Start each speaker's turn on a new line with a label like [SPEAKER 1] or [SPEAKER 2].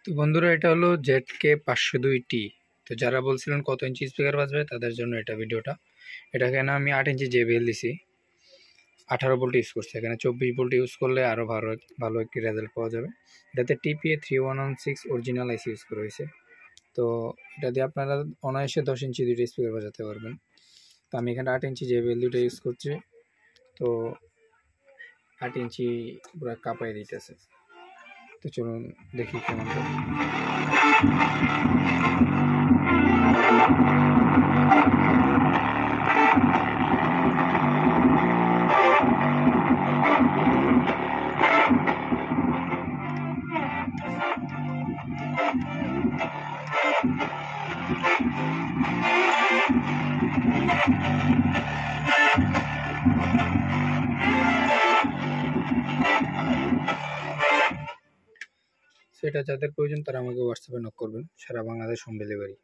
[SPEAKER 1] তো বন্ধুরা, এটা হলো ZK502T। তো যারা বলছিলেন কত ইঞ্চি স্পিকার বাজবে তাদের জন্য এটা ভিডিওটা। এখানে আমি 8 ইঞ্চি JBL দিছি, 18 ভোল্ট ইউজ করছি। এখানে 24 ভোল্ট ইউজ করলে আরও ভালো ভালো একটি রেজাল্ট পাওয়া যাবে। এটাতে TPA3116 অরিজিনাল আইসি ইউজ করা হয়েছে। তো এটা দিয়ে আপনারা অনায়াসে 10 ইঞ্চি দুইটা স্পিকার বাজাতে পারবেন। তো আমি এখানে 8 ইঞ্চি JBL দুটো ইউজ করছি। তো 8 ইঞ্চি পুরো কাঁপাই দিতেছে। তো চলুন দেখি কেমন হয়। সেটা যাদের প্রয়োজন তারা আমাকে হোয়াটসঅ্যাপে নক করবেন। সারা বাংলাদেশ হোম ডেলিভারি।